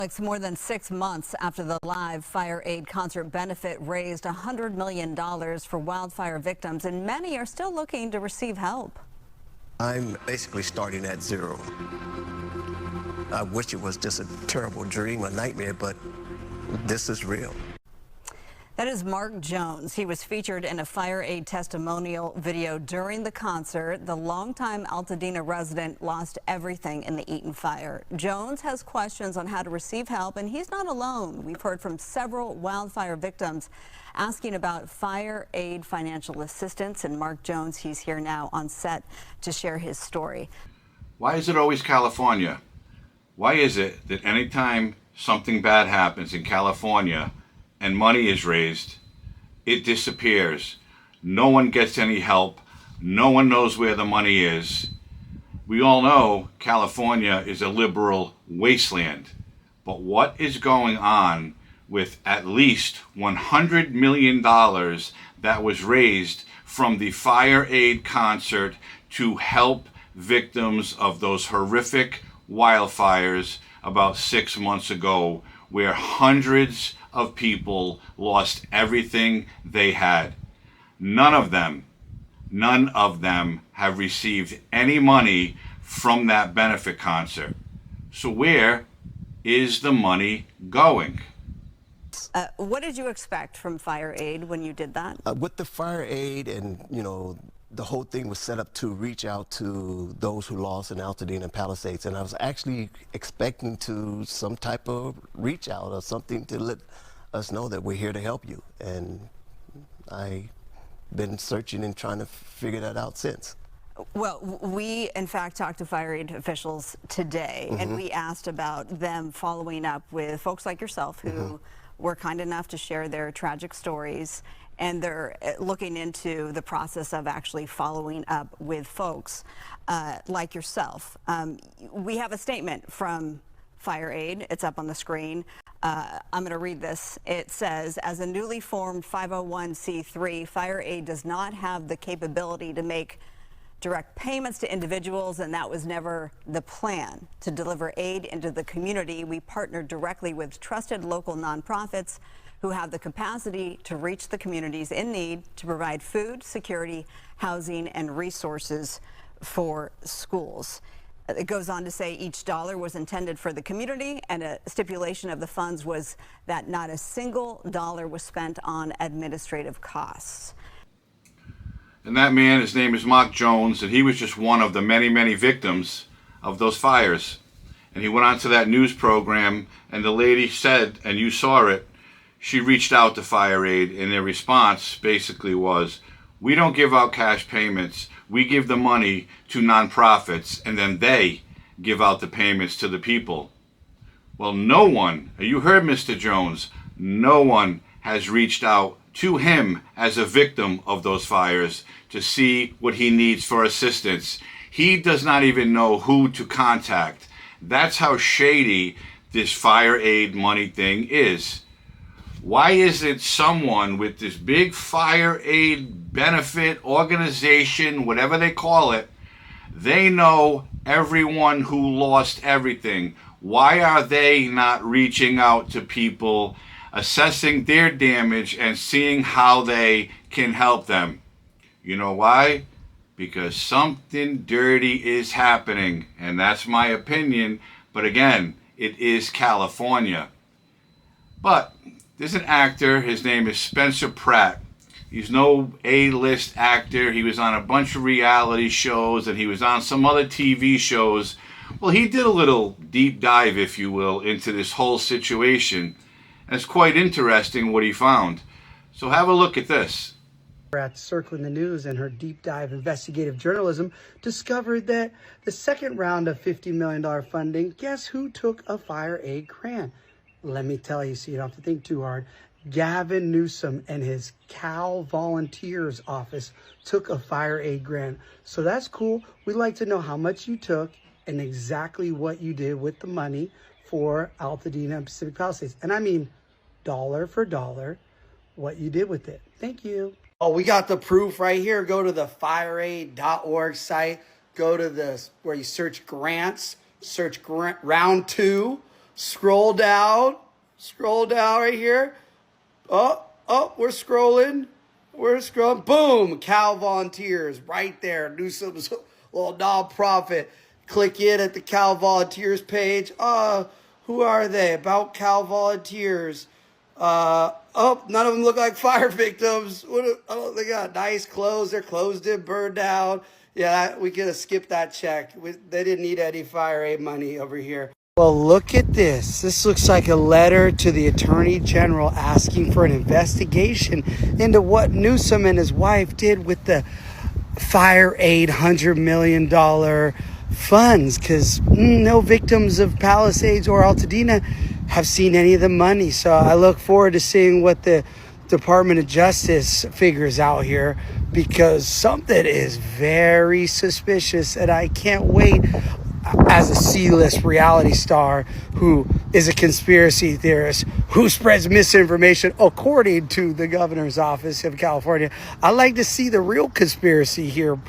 It's more than 6 months after the live fire aid concert benefit raised $100 million for wildfire victims, and many are still looking to receive help. I'm basically starting at zero. I wish it was just a terrible dream, a nightmare, but this is real. That is Mark Jones. He was featured in a fire aid testimonial video during the concert. The longtime Altadena resident lost everything in the Eaton fire. Jones has questions on how to receive help, and he's not alone. We've heard from several wildfire victims asking about fire aid financial assistance, and Mark Jones, he's here now on set to share his story. Why is it always California? Why is it that anytime something bad happens in California and money is raised, it disappears? No one gets any help. No one knows where the money is. We all know California is a liberal wasteland. But what is going on with at least $100 million that was raised from the fire aid concert to help victims of those horrific wildfires about 6 months ago, where hundreds of people lost everything they had? None of them have received any money from that benefit concert. So where is the money going? What did you expect from fire aid when you did that? With the fire aid, and the whole thing was set up to reach out to those who lost in Altadena and Palisades, and I was actually expecting to some type of reach out or something to let us know that we're here to help you. And I've been searching and trying to figure that out since. Well, we in fact talked to fire aid officials today, and we asked about them following up with folks like yourself who were kind enough to share their tragic stories, and they're looking into the process of actually following up with folks like yourself. We have a statement from fire aid. It's up on the screen. I'm going to read this. It says, as a newly formed 501c3, fire aid does not have the capability to make direct payments to individuals, and that was never the plan. To deliver aid into the community, we partnered directly with trusted local nonprofits who have the capacity to reach the communities in need to provide food, security, housing, and resources for schools. It goes on to say each dollar was intended for the community, and a stipulation of the funds was that not a single dollar was spent on administrative costs. And that man, his name is Mark Jones, and he was just one of the many, many victims of those fires. And he went on to that news program, and the lady said, and you saw it, she reached out to fire aid, and their response basically was, we don't give out cash payments. We give the money to nonprofits, and then they give out the payments to the people. Well, no one, you heard Mr. Jones, no one has reached out to him as a victim of those fires to see what he needs for assistance. He does not even know who to contact. That's how shady this fire aid money thing is. Why isn't someone with this big fire aid benefit organization, whatever they call it, they know everyone who lost everything? Why are they not reaching out to people, assessing their damage and seeing how they can help them? You know why? Because something dirty is happening, and that's my opinion. But again, it is California. But there's an actor, his name is Spencer Pratt. He's no A-list actor. He was on a bunch of reality shows, and he was on some other TV shows. Well, he did a little deep dive, if you will, into this whole situation. And it's quite interesting what he found. So have a look at this. At Circling the News and her deep dive investigative journalism discovered that the second round of $50 million funding, guess who took a fire aid grant? Let me tell you, so you don't have to think too hard. Gavin Newsom and his Cal Volunteers office took a fire aid grant. So that's cool. We'd like to know how much you took and exactly what you did with the money for Altadena and Pacific Palisades. And I mean dollar for dollar what you did with it. Thank you. Oh, we got the proof right here. Go to the fireaid.org site. Go to where you search grants, search round 2. Scroll down right here. We're scrolling. Boom, Cal Volunteers right there. Newsom's little nonprofit. Click in at the Cal Volunteers page. Who are they? About Cal Volunteers. None of them look like fire victims. They got nice clothes. They're closed in, burned down. Yeah, we could have skipped that check. They didn't need any fire aid money over here. Well, look at this. This looks like a letter to the Attorney General asking for an investigation into what Newsom and his wife did with the fire aid $100 million funds, because no victims of Palisades or Altadena have seen any of the money. So I look forward to seeing what the Department of Justice figures out here, because something is very suspicious, and I can't wait, as a C-list reality star who is a conspiracy theorist who spreads misinformation according to the governor's office of California. I like to see the real conspiracy here.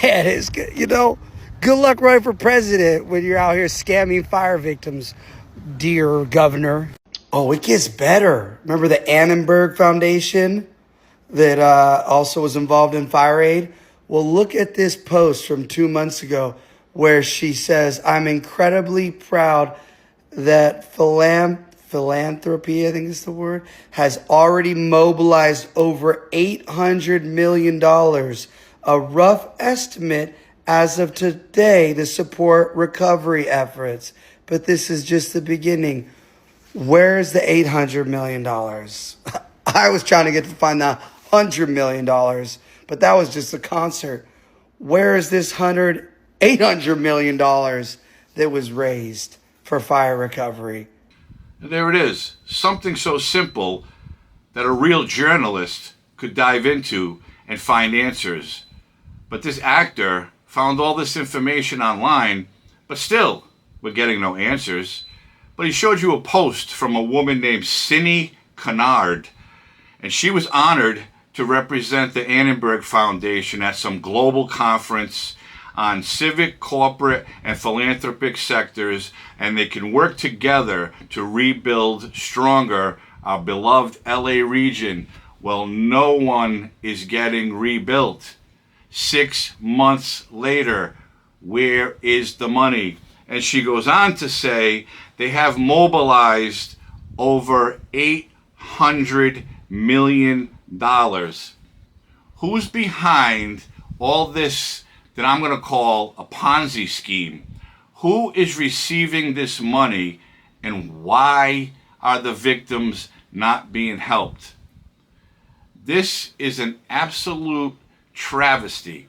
And it's, good luck running for president when you're out here scamming fire victims, dear governor. Oh, it gets better. Remember the Annenberg Foundation that also was involved in fire aid? Well, look at this post from 2 months ago where she says, I'm incredibly proud that philanthropy, I think is the word, has already mobilized over $800 million, a rough estimate as of today, to support recovery efforts. But this is just the beginning. Where's the $800 million? I was trying to find the $100 million, but that was just a concert. Where is this $800 million that was raised for fire recovery? And there it is. Something so simple that a real journalist could dive into and find answers. But this actor found all this information online, but still, we're getting no answers. But he showed you a post from a woman named Cindy Kennard, and she was honored to represent the Annenberg Foundation at some global conference on civic, corporate, and philanthropic sectors, and they can work together to rebuild stronger our beloved LA region. Well, no one is getting rebuilt. 6 months later, where is the money? And she goes on to say they have mobilized over $800 million. Who's behind all this that I'm going to call a Ponzi scheme? Who is receiving this money, and why are the victims not being helped? This is an absolute travesty.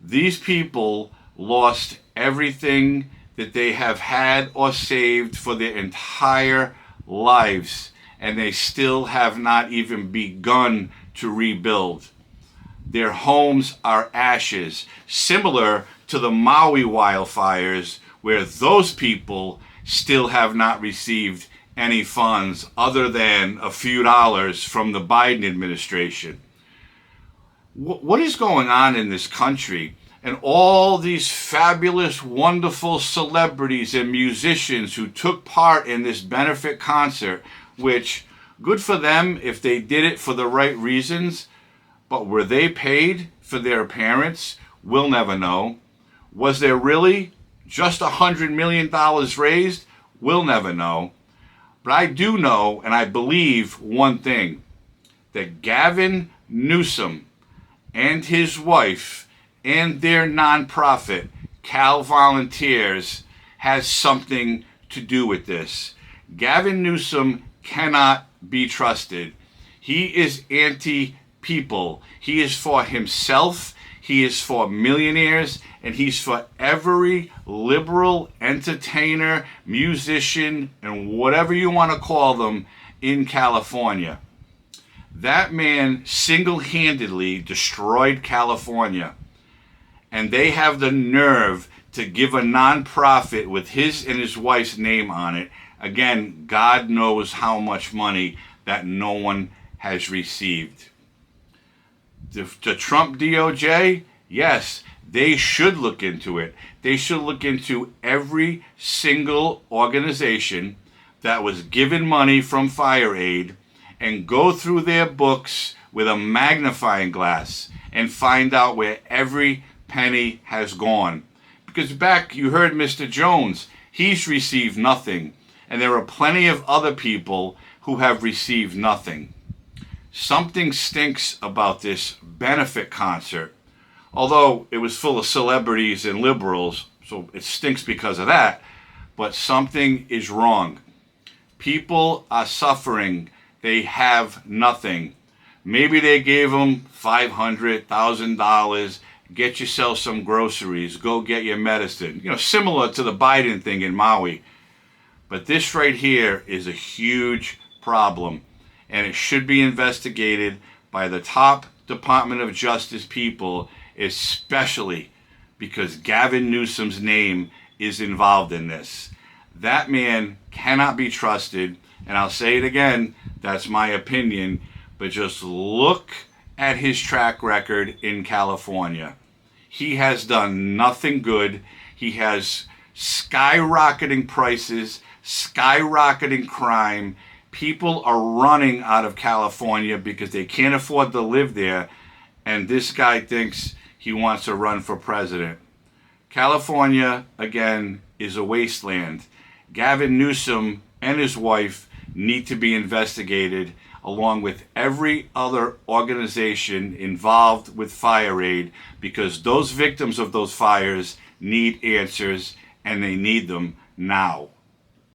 These people lost everything that they have had or saved for their entire lives, and they still have not even begun to rebuild. Their homes are ashes, similar to the Maui wildfires, where those people still have not received any funds other than a few dollars from the Biden administration. What is going on in this country? And all these fabulous, wonderful celebrities and musicians who took part in this benefit concert, which, good for them if they did it for the right reasons, but were they paid for their appearance? We'll never know. Was there really just $100 million raised? We'll never know. But I do know, and I believe one thing, that Gavin Newsom and his wife and their nonprofit, Cal Volunteers, has something to do with this. Gavin Newsom cannot be trusted. He is anti-people. He is for himself. He is for millionaires, and he's for every liberal entertainer, musician, and whatever you want to call them in California. That man single-handedly destroyed California, and they have the nerve to give a nonprofit with his and his wife's name on it. Again, God knows how much money that no one has received. The Trump DOJ, yes, They should look into it. They should look into every single organization that was given money from fire aid and go through their books with a magnifying glass and find out where every penny has gone. Because back, you heard Mr. Jones, he's received nothing. And there are plenty of other people who have received nothing. Something stinks about this benefit concert. Although it was full of celebrities and liberals, so it stinks because of that, but something is wrong. People are suffering. They have nothing. Maybe they gave them $500, $1,000, get yourself some groceries, go get your medicine. You know, similar to the Biden thing in Maui. But this right here is a huge problem, and it should be investigated by the top Department of Justice people, especially because Gavin Newsom's name is involved in this. That man cannot be trusted, and I'll say it again, that's my opinion, but just look at his track record in California. He has done nothing good. He has skyrocketing prices, skyrocketing crime. People are running out of California because they can't afford to live there, and this guy thinks he wants to run for president. California, again, is a wasteland. Gavin Newsom and his wife need to be investigated, along with every other organization involved with fire aid, because those victims of those fires need answers, and they need them now.